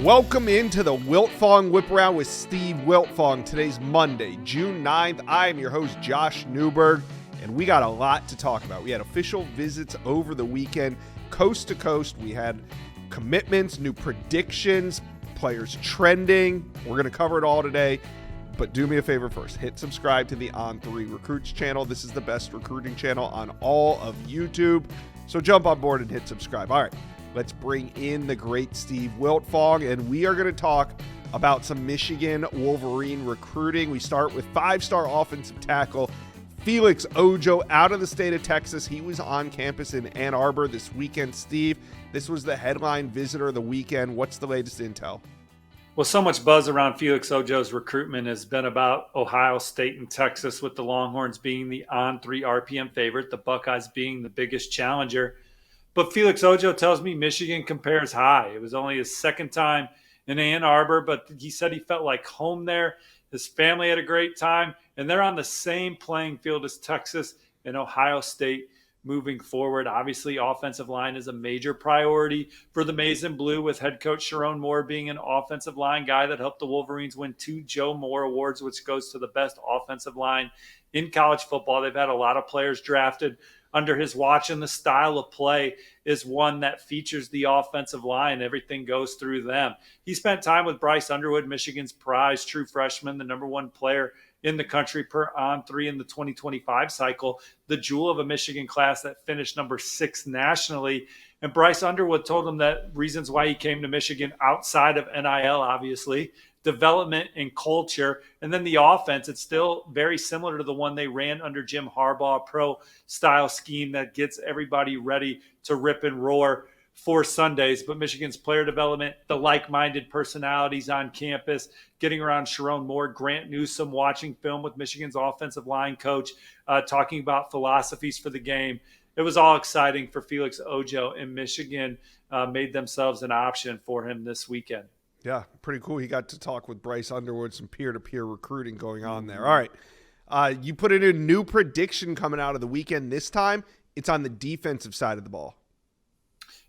Welcome into the Wiltfong Whiparound with Steve Wiltfong. Today's Monday, June 9th. I am your host, Josh Newberg, and we got a lot to talk about. We had official visits over the weekend, coast to coast. We had commitments, new predictions, players trending. We're going to cover it all today, but do me a favor first. Hit subscribe to the On3 Recruits channel. This is the best recruiting channel on all of YouTube, so jump on board and hit subscribe. All right. Let's bring in the great Steve Wiltfong, and we are going to talk about some Michigan Wolverine recruiting. We start with five-star offensive tackle Felix Ojo out of the state of Texas. He was on campus in Ann Arbor this weekend. Steve, this was the headline visitor of the weekend. What's the latest intel? Well, so much buzz around Felix Ojo's recruitment has been about Ohio State and Texas, with the Longhorns being the on-3 RPM favorite, the Buckeyes being the biggest challenger. But Felix Ojo tells me Michigan compares high. It was only his second time in Ann Arbor, but he said he felt like home there. His family had a great time, and they're on the same playing field as Texas and Ohio State moving forward. Obviously, offensive line is a major priority for the Maize and Blue, with head coach Sharon Moore being an offensive line guy that helped the Wolverines win 2 Joe Moore Awards, which goes to the best offensive line in college football. They've had a lot of players drafted under his watch, and the style of play is one that features the offensive line. Everything goes through them. He spent time with Bryce Underwood, Michigan's prize true freshman, the number one player in the country per on3 in the 2025 cycle, the jewel of a Michigan class that finished number 6 nationally. And Bryce Underwood told him that reasons why he came to Michigan outside of NIL, obviously, development and culture, and then the offense, it's still very similar to the one they ran under Jim Harbaugh, pro-style scheme that gets everybody ready to rip and roar for Sundays. But Michigan's player development, the like-minded personalities on campus, getting around Sharon Moore, Grant Newsome, watching film with Michigan's offensive line coach, talking about philosophies for the game. It was all exciting for Felix Ojo, and Michigan made themselves an option for him this weekend. Yeah, pretty cool. He got to talk with Bryce Underwood, some peer-to-peer recruiting going on there. All right. You put in a new prediction coming out of the weekend. This time, it's on the defensive side of the ball.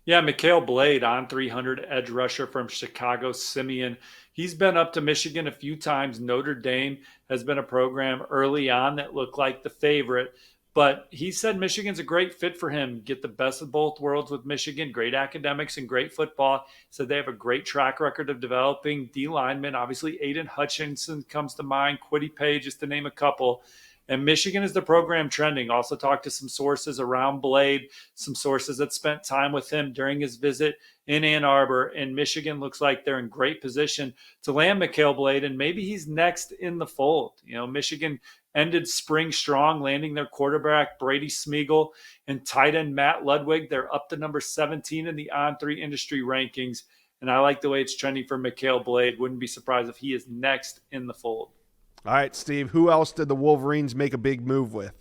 Yeah, Mikhail Blade, on 300 edge rusher from Chicago Simeon. He's been up to Michigan a few times. Notre Dame has been a program early on that looked like the favorite. But he said Michigan's a great fit for him. Get the best of both worlds with Michigan, great academics and great football. Said they have a great track record of developing D linemen. Obviously, Aiden Hutchinson comes to mind, Kwity Paye, just to name a couple. And Michigan is the program trending. Also talked to some sources around Blade, some sources that spent time with him during his visit in Ann Arbor. And Michigan looks like they're in great position to land Mikhail Blade, and maybe he's next in the fold. You know, Michigan ended spring strong, landing their quarterback Brady Smeagol and tight end Matt Ludwig. They're up to number 17 in the on3 industry rankings. And I like the way it's trending for Mikhail Blade. Wouldn't be surprised if he is next in the fold. All right, Steve, who else did the Wolverines make a big move with?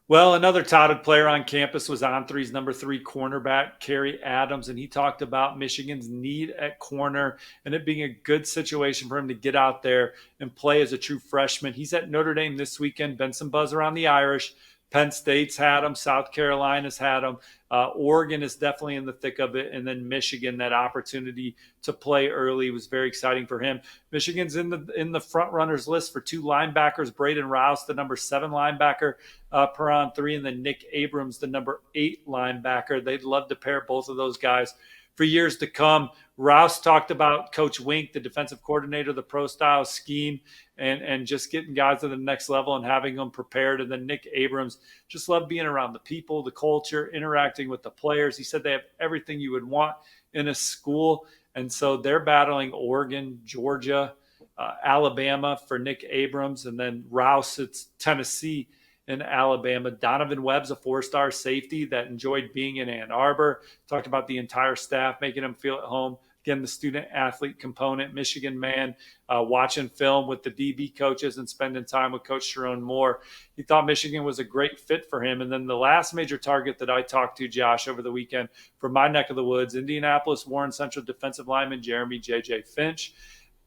Well, another touted player on campus was on3's number 3 cornerback, Kerry Adams, and he talked about Michigan's need at corner and it being a good situation for him to get out there and play as a true freshman. He's at Notre Dame this weekend. Been some buzz around the Irish. Penn State's had him. South Carolina's had him. Oregon is definitely in the thick of it. And then Michigan, that opportunity to play early was very exciting for him. Michigan's in the front runners list for 2 linebackers, Braden Rouse, the number 7 linebacker per on 3, and then Nick Abrams, the number 8 linebacker. They'd love to pair both of those guys for years to come. Rouse talked about Coach Wink, the defensive coordinator, the pro-style scheme, and just getting guys to the next level and having them prepared. And then Nick Abrams just loved being around the people, the culture, interacting with the players. He said they have everything you would want in a school. And so they're battling Oregon, Georgia, Alabama for Nick Abrams. And then Rouse, it's Tennessee in Alabama. Donovan Webb's a 4-star safety that enjoyed being in Ann Arbor. Talked about the entire staff, making him feel at home. Again, the student-athlete component, Michigan man, watching film with the DB coaches and spending time with Coach Sharon Moore. He thought Michigan was a great fit for him. And then the last major target that I talked to, Josh, over the weekend from my neck of the woods, Indianapolis Warren Central defensive lineman Jeremy J.J. Finch.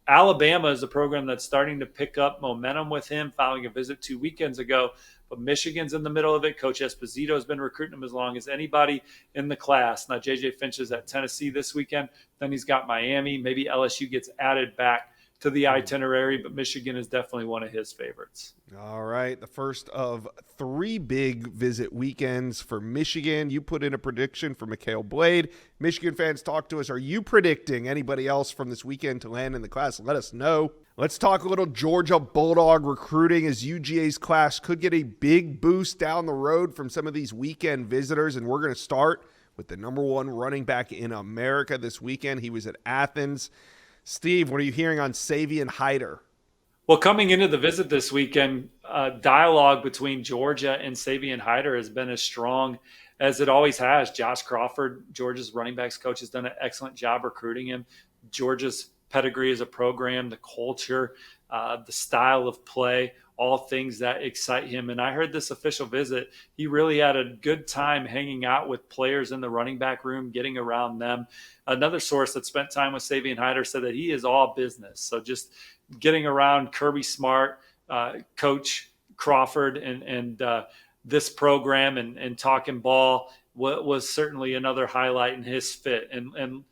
Alabama is a program that's starting to pick up momentum with him following a visit 2 weekends ago. But Michigan's in the middle of it. Coach Esposito has been recruiting him as long as anybody in the class. Now, J.J. Finch is at Tennessee this weekend. Then he's got Miami. Maybe LSU gets added back to the itinerary, but Michigan is definitely one of his favorites. All right, the first of 3 big visit weekends for Michigan. You put in a prediction for Mikhail Blade. Michigan fans, talk to us. Are you predicting anybody else from this weekend to land in the class? Let us know. Let's talk a little Georgia Bulldog recruiting, as UGA's class could get a big boost down the road from some of these weekend visitors, and we're going to start with the number 1 running back in America this weekend. He was at Athens. Steve, what are you hearing on Savion Hyder? Well, coming into the visit this weekend, dialogue between Georgia and Savion Hyder has been as strong as it always has. Josh Crawford, Georgia's running backs coach, has done an excellent job recruiting him. Georgia's pedigree as a program, the culture, the style of play, all things that excite him. And I heard this official visit, he really had a good time hanging out with players in the running back room, getting around them. Another source that spent time with Savion Hyder said that he is all business. So just getting around Kirby Smart, Coach Crawford, and this program and talking ball was certainly another highlight in his fit. And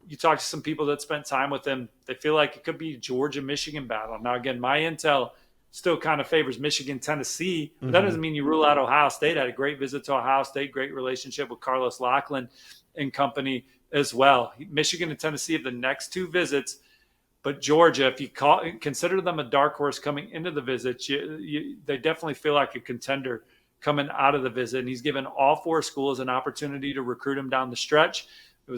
you talk to some people that spent time with him, they feel like it could be Georgia-Michigan battle. Now, again, my intel still kind of favors Michigan-Tennessee. Mm-hmm. That doesn't mean you rule out Ohio State. I had a great visit to Ohio State, great relationship with Carlos Lachlan and company as well. Michigan and Tennessee have the next 2 visits, but Georgia, if you consider them a dark horse coming into the visit, they definitely feel like a contender coming out of the visit. And he's given all 4 schools an opportunity to recruit him down the stretch.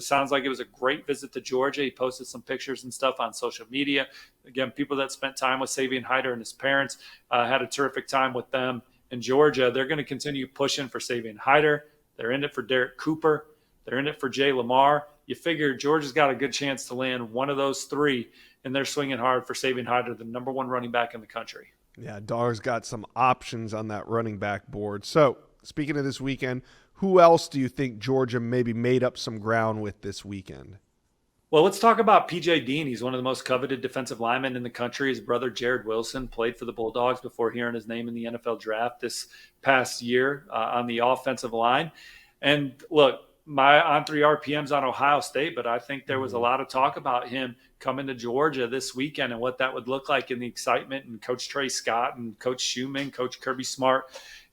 Sounds like it was a great visit to Georgia. He posted some pictures and stuff on social media. Again, people that spent time with Savion Hyder and his parents had a terrific time with them in Georgia. They're going to continue pushing for Savion Hyder. They're in it for Derek Cooper. They're in it for Jay Lamar. You figure Georgia's got a good chance to land one of those 3, and they're swinging hard for Savion Hyder, the number 1 running back in the country. Yeah, Dog's got some options on that running back board. So, speaking of this weekend, who else do you think Georgia maybe made up some ground with this weekend? Well, let's talk about P.J. Dean. He's one of the most coveted defensive linemen in the country. His brother, Jared Wilson, played for the Bulldogs before hearing his name in the NFL draft this past year on the offensive line. And look, my on-3 RPMs on Ohio State, but I think there was a lot of talk about him coming to Georgia this weekend and what that would look like in the excitement, and Coach Trey Scott and Coach Schumann, Coach Kirby Smart,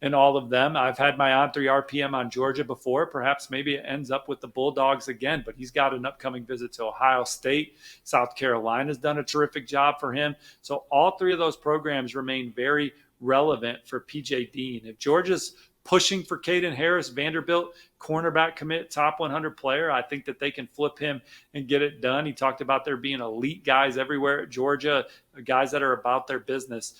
and all of them. I've had my on-3 RPM on Georgia before. Perhaps maybe it ends up with the Bulldogs again, but he's got an upcoming visit to Ohio State. South Carolina's done a terrific job for him. So all 3 of those programs remain very relevant for P.J. Dean. If Georgia's pushing for Caden Harris, Vanderbilt cornerback commit, top 100 player, I think that they can flip him and get it done. He talked about there being elite guys everywhere at Georgia, guys that are about their business.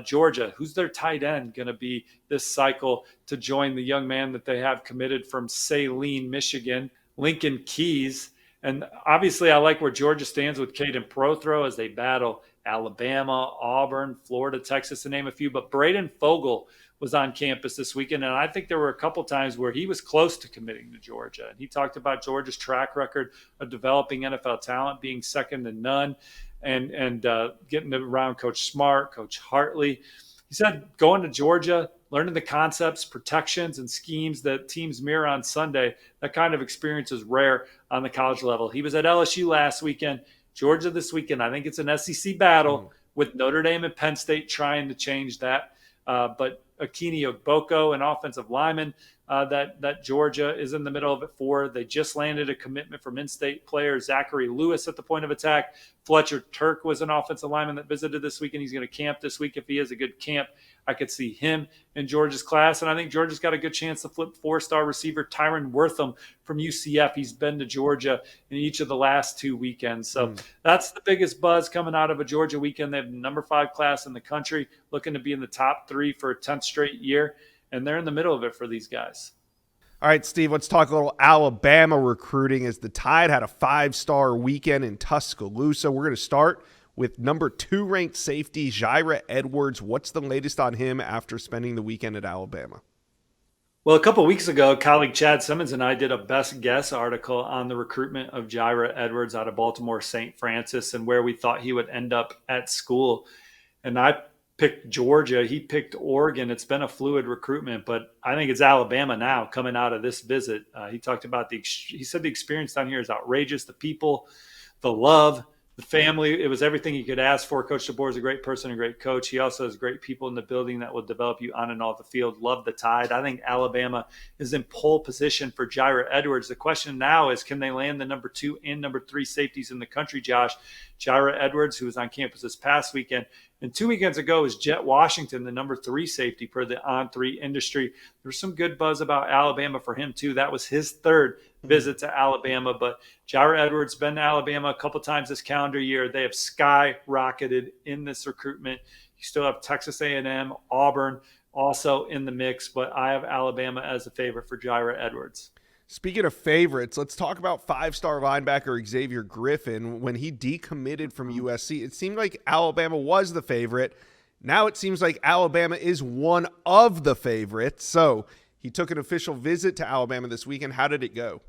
Georgia, who's their tight end going to be this cycle to join the young man that they have committed from Saline, Michigan, Lincoln Keys? And obviously I like where Georgia stands with Caden Prothro as they battle Alabama, Auburn, Florida, Texas, to name a few. But Braden Fogel was on campus this weekend, and I think there were a couple times where he was close to committing to Georgia. And he talked about Georgia's track record of developing NFL talent, being second to none, and getting around Coach Smart, Coach Hartley. He said going to Georgia, learning the concepts, protections, and schemes that teams mirror on Sunday, that kind of experience is rare on the college level. He was at LSU last weekend. Georgia this weekend, I think it's an SEC battle with Notre Dame and Penn State trying to change that. But Akini Ogboko, an offensive lineman that Georgia is in the middle of it for. They just landed a commitment from in-state player Zachary Lewis at the point of attack. Fletcher Turk was an offensive lineman that visited this week, and he's going to camp this week. If he has a good camp, I could see him in Georgia's class. And I think Georgia's got a good chance to flip 4-star receiver Tyron Wortham from UCF. He's been to Georgia in each of the last 2 weekends. So that's the biggest buzz coming out of a Georgia weekend. They have the number 5 class in the country, looking to be in the top 3 for a 10th straight year. And they're in the middle of it for these guys. All right, Steve, let's talk a little Alabama recruiting as the Tide had a 5-star weekend in Tuscaloosa. We're going to start with number 2 ranked safety Jaira Edwards. What's the latest on him after spending the weekend at Alabama? Well, a couple of weeks ago, colleague Chad Simmons and I did a best guess article on the recruitment of Jaira Edwards out of Baltimore St. Francis and where we thought he would end up at school. And I picked Georgia. He picked Oregon. It's been a fluid recruitment, but I think it's Alabama now coming out of this visit. He talked about he said the experience down here is outrageous. The people, the love, the family, it was everything he could ask for. Coach DeBoer is a great person, a great coach. He also has great people in the building that will develop you on and off the field. Love the Tide. I think Alabama is in pole position for Jaira Edwards. The question now is, can they land the number 2 and number 3 safeties in the country, Josh? Jaira Edwards, who was on campus this past weekend, and 2 weekends ago was Jet Washington, the number 3 safety per the On3 industry. There's some good buzz about Alabama for him, too. That was his 3rd visit to Alabama. But Jaira Edwards been to Alabama a couple times this calendar year. They have skyrocketed in this recruitment. You still have Texas A&M, Auburn also in the mix, but I have Alabama as a favorite for Jaira Edwards. Speaking of favorites, let's talk about 5-star linebacker Xavier Griffin. When he decommitted from USC, it seemed like Alabama was the favorite. Now it seems like Alabama is one of the favorites. So he took an official visit to Alabama this weekend. How did it go?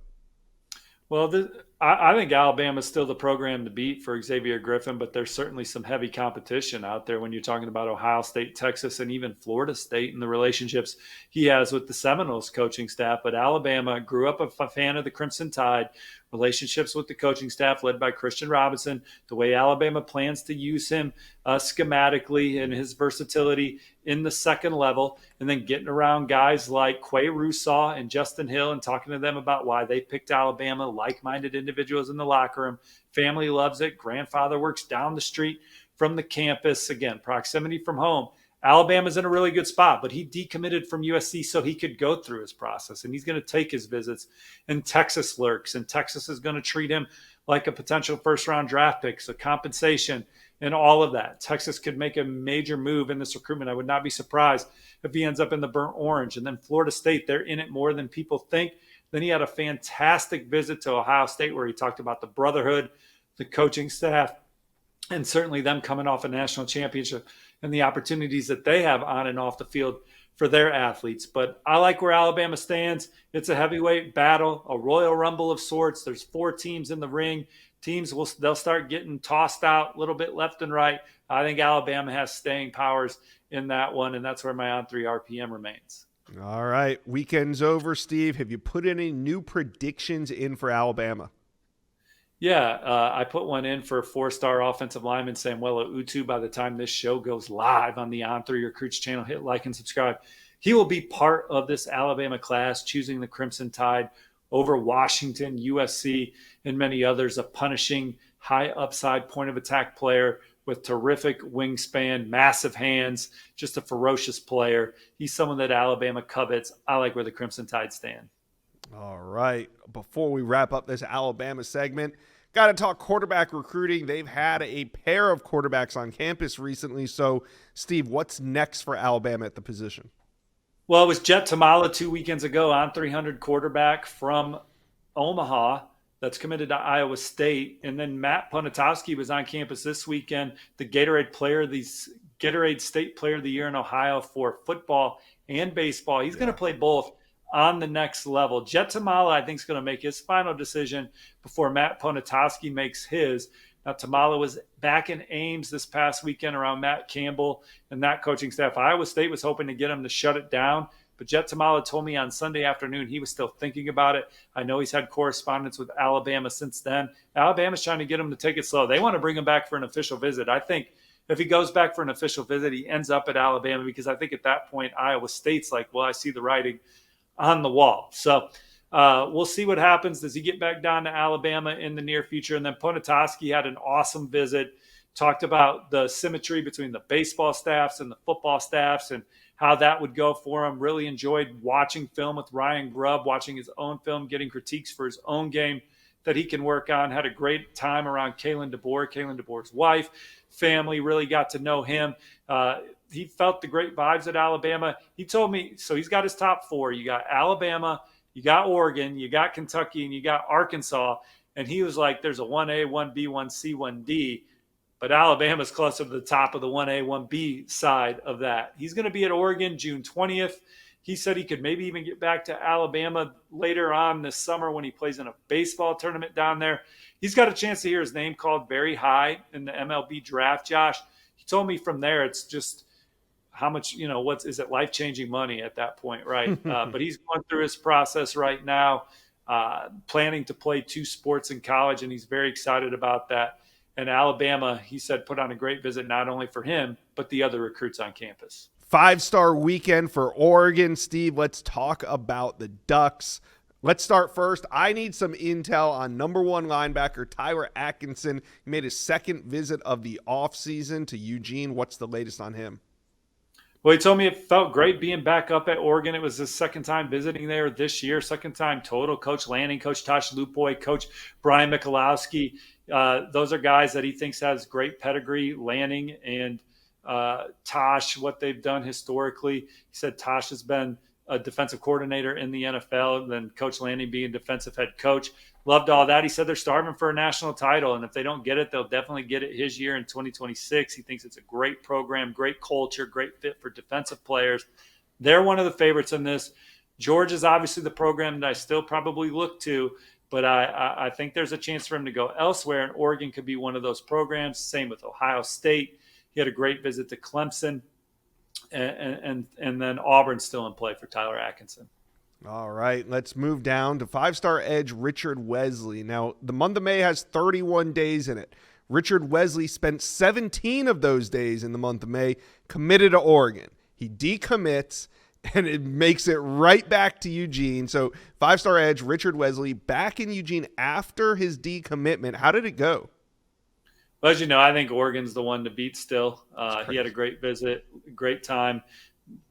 Well, I think Alabama is still the program to beat for Xavier Griffin, but there's certainly some heavy competition out there when you're talking about Ohio State, Texas, and even Florida State and the relationships he has with the Seminoles coaching staff. But Alabama grew up a fan of the Crimson Tide, relationships with the coaching staff led by Christian Robinson, the way Alabama plans to use him schematically and his versatility in the second level, and then getting around guys like Quay Russaw and Justin Hill and talking to them about why they picked Alabama, like-minded individuals in the locker room. Family loves it. Grandfather works down the street from the campus. Again, proximity from home. Alabama's in a really good spot, but he decommitted from USC so he could go through his process, and he's going to take his visits. And Texas lurks, and Texas is going to treat him like a potential first-round draft pick, so compensation and all of that. Texas could make a major move in this recruitment. I would not be surprised if he ends up in the burnt orange. And then Florida State, they're in it more than people think. Then he had a fantastic visit to Ohio State where he talked about the brotherhood, the coaching staff, and certainly them coming off a national championship and the opportunities that they have on and off the field for their athletes. But I like where Alabama stands. It's a heavyweight battle, a Royal Rumble of sorts. There's 4 teams in the ring. They'll start getting tossed out a little bit left and right. I think Alabama has staying powers in that one, and that's where my On3 RPM remains. All right. Weekend's over, Steve. Have you put any new predictions in for Alabama? Yeah, I put one in for 4-star offensive lineman Samuela Utu. By the time this show goes live on the On3 Recruits channel, hit like and subscribe. He will be part of this Alabama class, choosing the Crimson Tide over Washington, USC, and many others. A punishing, high upside point of attack player with terrific wingspan, massive hands, just a ferocious player. He's someone that Alabama covets. I like where the Crimson Tide stand. All right. Before we wrap up this Alabama segment, got to talk quarterback recruiting. They've had a pair of quarterbacks on campus recently. So, Steve, what's next for Alabama at the position? Well, it was Jet Tamala 2 weekends ago, on 300 quarterback from Omaha that's committed to Iowa State. And then Matt Ponatowski was on campus this weekend, the Gatorade State Player of the Year in Ohio for football and baseball. He's going to play both on the next level. Jet Tamala, I think, is going to make his final decision before Matt Ponatowski makes his. Now, Tamala was back in Ames this past weekend around Matt Campbell and that coaching staff. Iowa State was hoping to get him to shut it down, but Jet Tamala told me on Sunday afternoon he was still thinking about it. I know he's had correspondence with Alabama since then. Alabama's trying to get him to take it slow. They want to bring him back for an official visit. I think if he goes back for an official visit, he ends up at Alabama, because I think at that point Iowa State's like, well, I see the writing on the wall. So we'll see what happens. Does he get back down to Alabama in the near future? And then Ponatowski had an awesome visit, talked about the symmetry between the baseball staffs and the football staffs and how that would go for him. Really enjoyed watching film with Ryan Grubb, watching his own film, getting critiques for his own game that he can work on. Had a great time around Kalen DeBoer's wife, family, really got to know him. He felt the great vibes at Alabama. He told me, so he's got his top 4. You got Alabama, you got Oregon, you got Kentucky, and you got Arkansas. And he was like, there's a 1A, 1B, 1C, 1D. But Alabama's closer to the top of the 1A, 1B side of that. He's going to be at Oregon June 20th. He said he could maybe even get back to Alabama later on this summer when he plays in a baseball tournament down there. He's got a chance to hear his name called very high in the MLB draft, Josh. He told me from there it's just how much, is it life-changing money at that point, right? But he's going through his process right now, planning to play 2 sports in college, and he's very excited about that. And Alabama, he said, put on a great visit, not only for him, but the other recruits on campus. 5-star weekend for Oregon. Steve, let's talk about the Ducks. Let's start first. I need some intel on number 1 linebacker Tyler Atkinson. He made his 2nd visit of the offseason to Eugene. What's the latest on him? Well, he told me it felt great being back up at Oregon. It was his 2nd time visiting there this year, 2nd time total. Coach Lanning, Coach Tosh Lupoy, Coach Brian Michalowski. Those are guys that he thinks has great pedigree. Lanning and Tosh, what they've done historically. He said Tosh has been a defensive coordinator in the NFL, and then Coach Lanning being defensive head coach. Loved all that. He said they're starving for a national title, and if they don't get it, they'll definitely get it his year in 2026. He thinks it's a great program, great culture, great fit for defensive players. They're one of the favorites in this. Georgia's obviously the program that I still probably look to, but I think there's a chance for him to go elsewhere, and Oregon could be one of those programs. Same with Ohio State. He had a great visit to Clemson. And then Auburn's still in play for Tyler Atkinson. All right, let's move down to 5-star edge Richard Wesley. Now, the month of May has 31 days in it. Richard Wesley spent 17 of those days in the month of May committed to Oregon. He decommits, and it makes it right back to Eugene. So 5-star edge Richard Wesley back in Eugene after his decommitment. How did it go? Well, as you know, I think Oregon's the one to beat still. He had a great visit, great time.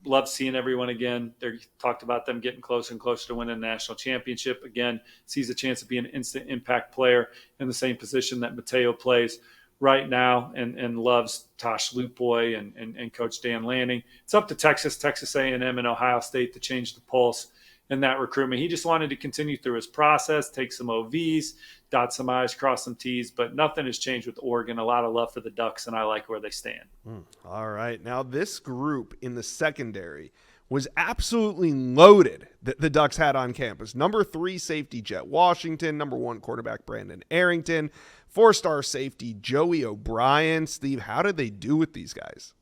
Love seeing everyone again. They talked about them getting closer and closer to winning the national championship. Again, sees a chance to be an instant impact player in the same position that Mateo plays right now, and loves Tosh Lupoy and Coach Dan Lanning. It's up to Texas A&M, and Ohio State to change the pulse in that recruitment. He just wanted to continue through his process, take some OVs, dot some I's, cross some T's, but nothing has changed with Oregon. A lot of love for the Ducks, and I like where they stand. All right. Now, this group in the secondary was absolutely loaded that the Ducks had on campus. Number 3 safety Jet Washington, number 1 quarterback Brandon Arrington, 4-star safety Joey O'Brien. Steve, how did they do with these guys?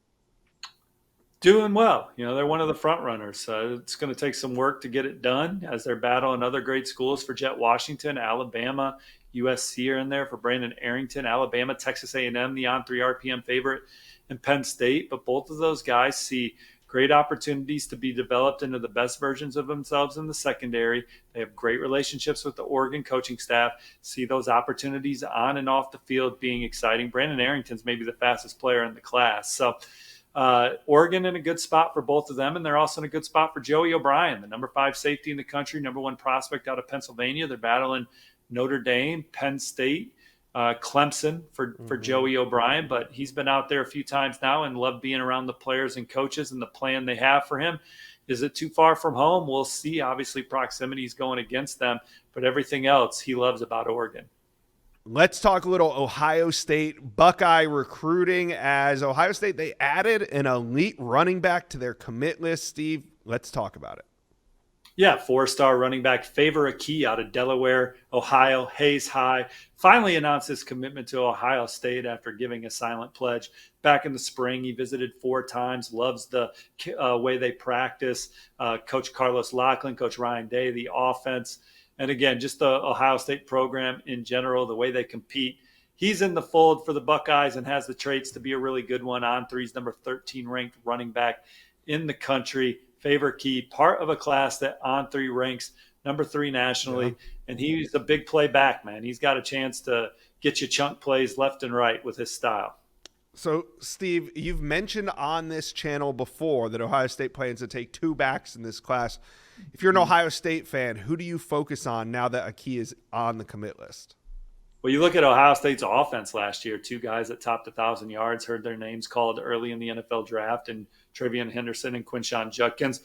Doing well. They're one of the front runners. It's going to take some work to get it done as they're battling other great schools for Jet Washington. Alabama, USC are in there for Brandon Arrington. Alabama, Texas A&M, the on-3 RPM favorite, and Penn State. But both of those guys see great opportunities to be developed into the best versions of themselves in the secondary. They have great relationships with the Oregon coaching staff, see those opportunities on and off the field being exciting. Brandon Arrington's maybe the fastest player in the class. So Oregon in a good spot for both of them, and they're also in a good spot for Joey O'Brien, the number 5 safety in the country, number 1 prospect out of Pennsylvania. They're battling Notre Dame, Penn State, Clemson for Joey O'Brien, but he's been out there a few times now and loved being around the players and coaches and the plan they have for him. Is it too far from home? We'll see. Obviously, proximity is going against them, but everything else he loves about Oregon. Let's talk a little Ohio State Buckeye recruiting. As Ohio State, they added an elite running back to their commit list. Steve, let's talk about it. Yeah, 4-star running back Favor Akey out of Delaware, Ohio, Hayes High, finally announced his commitment to Ohio State after giving a silent pledge back in the spring. He visited 4 times, loves the way they practice. Coach Carlos Lachlan, Coach Ryan Day, the offense. And again, just the Ohio State program in general, the way they compete. He's in the fold for the Buckeyes and has the traits to be a really good one. On 3's number 13 ranked running back in the country. Favor Key, part of a class that on 3 ranks number 3 nationally. Yeah. And he's a big play back, man. He's got a chance to get you chunk plays left and right with his style. So, Steve, you've mentioned on this channel before that Ohio State plans to take 2 backs in this class. If you're an Ohio State fan, who do you focus on now that Akey is on the commit list? Well, you look at Ohio State's offense last year, 2 guys that topped 1,000 yards, heard their names called early in the NFL draft, and Travion Henderson and Quinshon Judkins.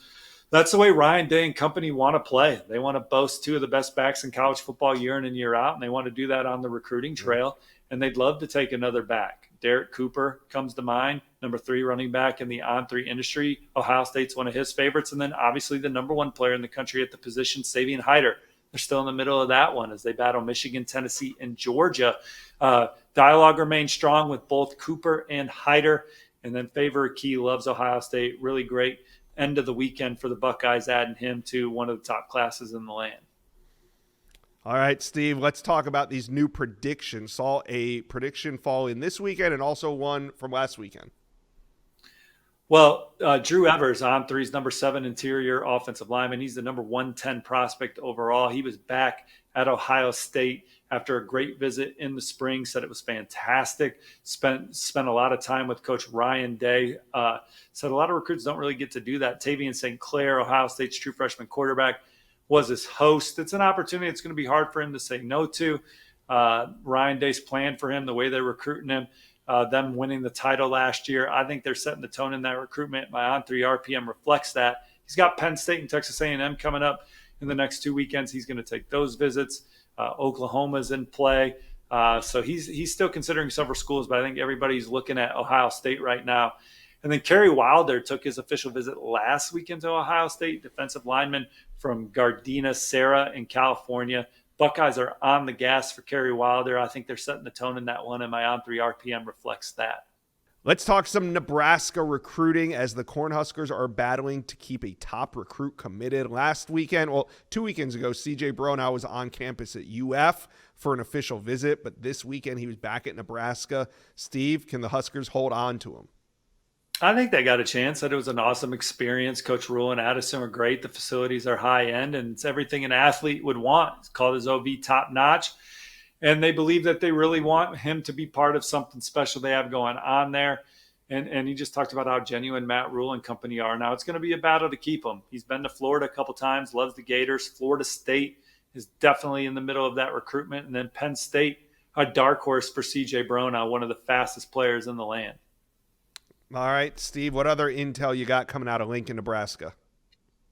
That's the way Ryan Day and company want to play. They want to boast 2 of the best backs in college football year in and year out, and they want to do that on the recruiting trail, and they'd love to take another back. Derek Cooper comes to mind, number 3 running back in the on-3 industry. Ohio State's one of his favorites, and then obviously the number 1 player in the country at the position, Savion Hyder. They're still in the middle of that one as they battle Michigan, Tennessee, and Georgia. Dialogue remains strong with both Cooper and Hyder. And then Favor Key loves Ohio State. Really great end of the weekend for the Buckeyes, adding him to one of the top classes in the land. All right, Steve, let's talk about these new predictions. Saw a prediction fall in this weekend and also one from last weekend. Well, Drew Evers on three's number 7 interior offensive lineman. He's the number 110 prospect overall. He was back at Ohio State after a great visit in the spring. Said it was fantastic. Spent a lot of time with Coach Ryan Day. Said a lot of recruits don't really get to do that. Tavian St. Clair, Ohio State's true freshman quarterback, was his host. It's an opportunity it's going to be hard for him to say no to. Ryan Day's plan for him, the way they're recruiting him, them winning the title last year. I think they're setting the tone in that recruitment. My on-3 RPM reflects that. He's got Penn State and Texas A&M coming up in the next 2 weekends. He's going to take those visits. Oklahoma's in play. So he's still considering several schools, but I think everybody's looking at Ohio State right now. And then Kerry Wilder took his official visit last weekend to Ohio State, defensive lineman from Gardena Serra in California. Buckeyes are on the gas for Kerry Wilder. I think they're setting the tone in that one, and my on-3 RPM reflects that. Let's talk some Nebraska recruiting as the Cornhuskers are battling to keep a top recruit committed. Last weekend, 2 weekends ago, CJ Bronow was on campus at UF for an official visit, but this weekend he was back at Nebraska. Steve, can the Huskers hold on to him? I think they got a chance. That it was an awesome experience. Coach Rule and Addison were great. The facilities are high end, and it's everything an athlete would want. It's called his OV top notch. And they believe that they really want him to be part of something special they have going on there. And he just talked about how genuine Matt Rule and company are. Now, it's going to be a battle to keep him. He's been to Florida a couple times, loves the Gators. Florida State is definitely in the middle of that recruitment. And then Penn State, a dark horse for CJ Bronow, one of the fastest players in the land. All right, Steve, what other intel you got coming out of Lincoln, Nebraska?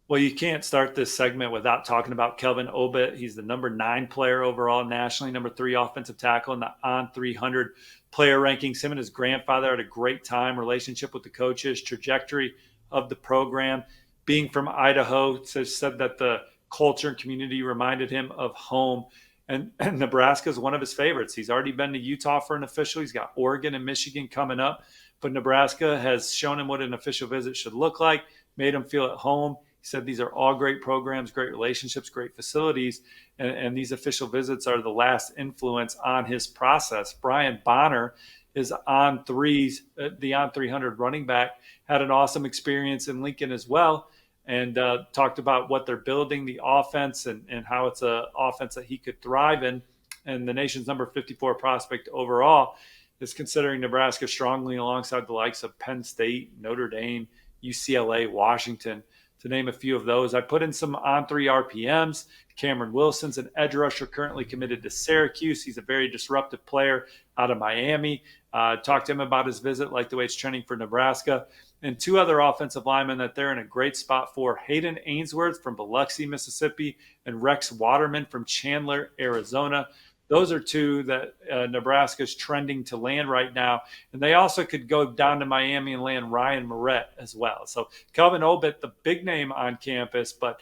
Well, you can't start this segment without talking about Kelvin Obit. He's the number 9 player overall nationally, number 3 offensive tackle in the on 300 player rankings. Him and his grandfather had a great time, relationship with the coaches, trajectory of the program. Being from Idaho, said that the culture and community reminded him of home. And Nebraska is one of his favorites. He's already been to Utah for an official. He's got Oregon and Michigan coming up. But Nebraska has shown him what an official visit should look like, made him feel at home. He said these are all great programs, great relationships, great facilities, and these official visits are the last influence on his process. Brian Bonner is on threes, the on 300 running back, had an awesome experience in Lincoln as well, and talked about what they're building, the offense, and how it's an offense that he could thrive in. And the nation's number 54 prospect overall is considering Nebraska strongly alongside the likes of Penn State, Notre Dame, UCLA, Washington, to name a few of those. I put in some on-3 RPMs. Cameron Wilson's an edge rusher currently committed to Syracuse. He's a very disruptive player out of Miami. Talked to him about his visit, like the way it's trending for Nebraska. And 2 other offensive linemen that they're in a great spot for, Hayden Ainsworth from Biloxi, Mississippi, and Rex Waterman from Chandler, Arizona. Those are 2 that Nebraska is trending to land right now. And they also could go down to Miami and land Ryan Moret as well. So Kelvin Obit, the big name on campus, but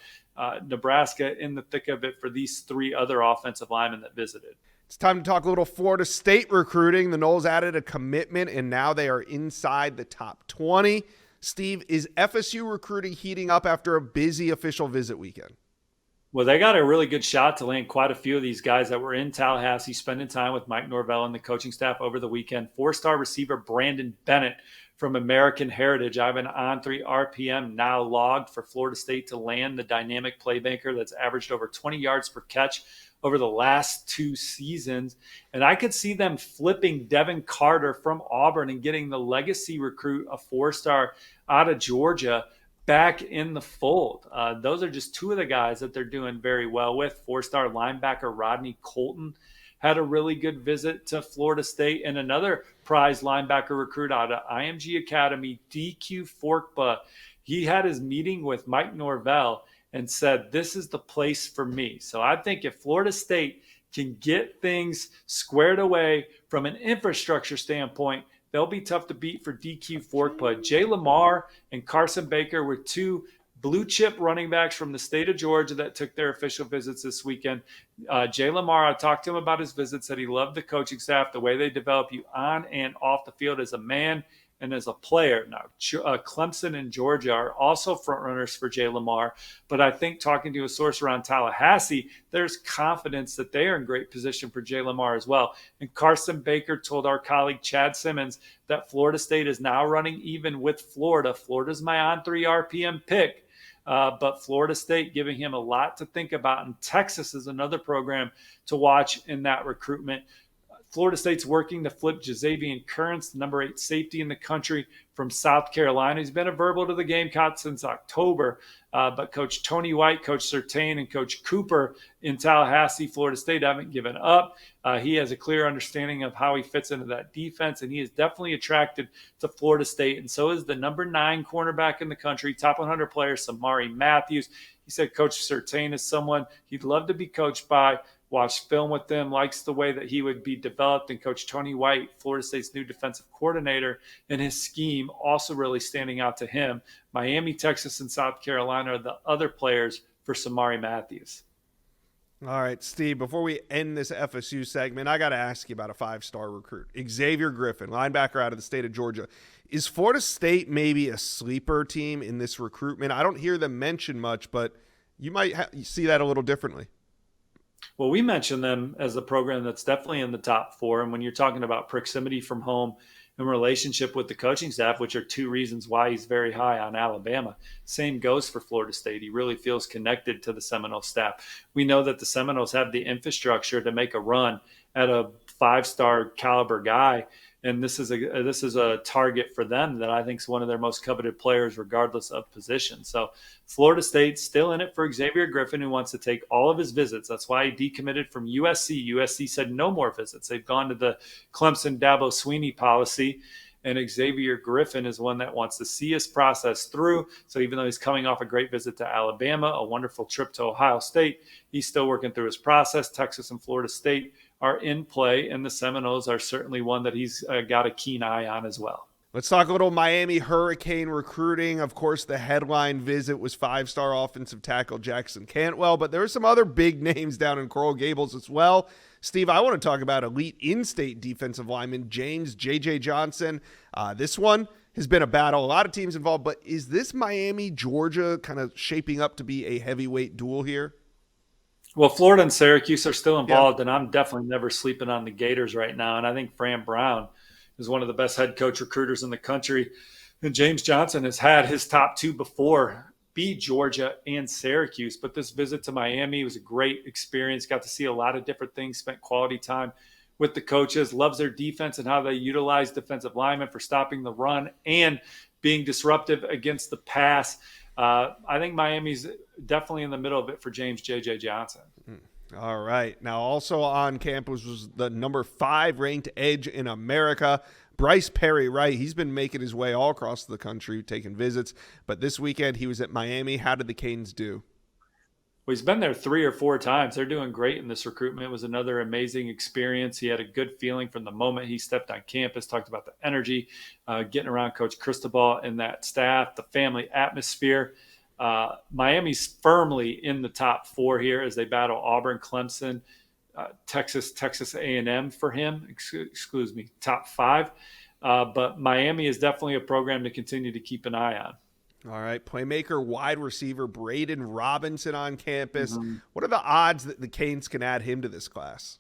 Nebraska in the thick of it for these 3 other offensive linemen that visited. It's time to talk a little Florida State recruiting. The Noles added a commitment, and now they are inside the top 20. Steve, is FSU recruiting heating up after a busy official visit weekend? Well, they got a really good shot to land quite a few of these guys that were in Tallahassee, spending time with Mike Norvell and the coaching staff over the weekend. 4-star receiver Brandon Bennett from American Heritage. I have an on-3 RPM now logged for Florida State to land the dynamic playmaker that's averaged over 20 yards per catch over the last 2 seasons. And I could see them flipping Devin Carter from Auburn and getting the legacy recruit, a 4-star out of Georgia, back in the fold. Those are just 2 of the guys that they're doing very well with. 4-star linebacker Rodney Colton had a really good visit to Florida State, and another prize linebacker recruit out of IMG Academy, DQ Forkba. He had his meeting with Mike Norvell and said, this is the place for me. So I think if Florida State can get things squared away from an infrastructure standpoint, they'll be tough to beat for DQ Forkba. Jay Lamar and Carson Baker were 2 blue chip running backs from the state of Georgia that took their official visits this weekend. Jay Lamar, I talked to him about his visits, said he loved the coaching staff, the way they develop you on and off the field as a man and as a player. Now, Clemson and Georgia are also front runners for Jay Lamar, but I think talking to a source around Tallahassee, there's confidence that they are in great position for Jay Lamar as well. And Carson Baker told our colleague Chad Simmons that Florida State is now running even with Florida. Florida's my on 3 RPM pick. But Florida State giving him a lot to think about. And Texas is another program to watch in that recruitment. Florida State's working to flip Jazavian Currents, the number 8 safety in the country from South Carolina. He's been a verbal to the Gamecocks since October. But Coach Tony White, Coach Surtain, and Coach Cooper in Tallahassee, Florida State haven't given up. He has a clear understanding of how he fits into that defense, and he is definitely attracted to Florida State. And so is the number 9 cornerback in the country, top 100 player, Samari Matthews. He said Coach Surtain is someone he'd love to be coached by. Watched film with them, likes the way that he would be developed. And Coach Tony White, Florida State's new defensive coordinator, and his scheme also really standing out to him. Miami, Texas, and South Carolina are the other players for Samari Matthews. All right, Steve, before we end this FSU segment, I got to ask you about a 5-star recruit. Xavier Griffin, linebacker out of the state of Georgia. Is Florida State maybe a sleeper team in this recruitment? I don't hear them mentioned much, but you might see that a little differently. Well, we mentioned them as a program that's definitely in the top 4. And when you're talking about proximity from home and relationship with the coaching staff, which are 2 reasons why he's very high on Alabama, same goes for Florida State. He really feels connected to the Seminole staff. We know that the Seminoles have the infrastructure to make a run at a 5-star caliber guy. And this is a target for them that I think is one of their most coveted players, regardless of position. So Florida State's still in it for Xavier Griffin, who wants to take all of his visits. That's why he decommitted from USC. USC said no more visits. They've gone to the Clemson Dabo Sweeney policy. And Xavier Griffin is one that wants to see his process through. So even though he's coming off a great visit to Alabama, a wonderful trip to Ohio State, he's still working through his process. Texas and Florida State are in play, and the Seminoles are certainly one that he's got a keen eye on as well. Let's talk a little Miami Hurricane recruiting. Of course, the headline visit was 5-star offensive tackle Jackson Cantwell, but there are some other big names down in Coral Gables as well. Steve, I want to talk about elite in-state defensive lineman James J.J. Johnson. This one has been a battle. A lot of teams involved, but is this Miami-Georgia kind of shaping up to be a heavyweight duel here? Well, Florida and Syracuse are still involved, and I'm definitely never sleeping on the Gators right now. And I think Fran Brown is one of the best head coach recruiters in the country. And James Johnson has had his top 2 before, beat Georgia and Syracuse. But this visit to Miami was a great experience. Got to see a lot of different things, spent quality time with the coaches, loves their defense and how they utilize defensive linemen for stopping the run and being disruptive against the pass. I think Miami's definitely in the middle of it for James J.J. Johnson. All right. Now, also on campus was the number 5 ranked edge in America, Bryce Perry Wright. He's been making his way all across the country, taking visits. But this weekend, he was at Miami. How did the Canes do? Well, he's been there 3 or 4 times. They're doing great in this recruitment. It was another amazing experience. He had a good feeling from the moment he stepped on campus, talked about the energy, getting around Coach Cristobal and that staff, the family atmosphere. Miami's firmly in the top 4 here as they battle Auburn, Clemson, Texas A&M for him. Excuse me, top 5. But Miami is definitely a program to continue to keep an eye on. All right, playmaker, wide receiver Braden Robinson on campus. What are the odds that the Canes can add him to this class?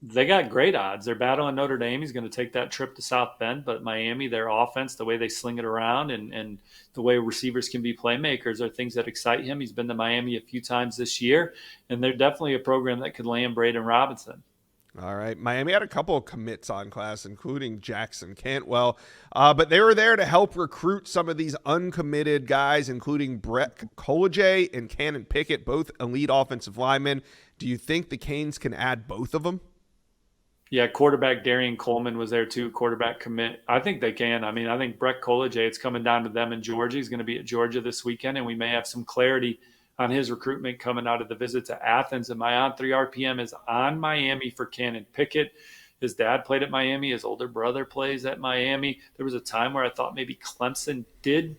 They got great odds. They're battling Notre Dame. He's going to take that trip to South Bend. But Miami, their offense, the way they sling it around and the way receivers can be playmakers are things that excite him. He's been to Miami a few times this year, and they're definitely a program that could land Braden Robinson. All right. Miami had a couple of commits on class, including Jackson Cantwell. But they were there to help recruit some of these uncommitted guys, including Brett Collegier and Cannon Pickett, both elite offensive linemen. Do you think the Canes can add both of them? Yeah, quarterback Darian Coleman was there too, quarterback commit. I think they can. I mean, I think Brett Collegier, it's coming down to them in Georgia. He's going to be at Georgia this weekend, and we may have some clarity on his recruitment coming out of the visit to Athens. And my on 3 RPM is on Miami for Cannon Pickett. His dad played at Miami. His older brother plays at Miami. There was a time where I thought maybe Clemson did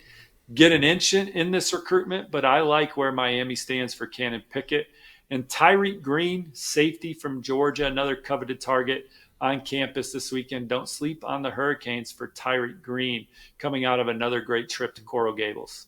get an inch in this recruitment, but I like where Miami stands for Cannon Pickett. And Tyreek Green, safety from Georgia, another coveted target on campus this weekend. Don't sleep on the Hurricanes for Tyreek Green coming out of another great trip to Coral Gables.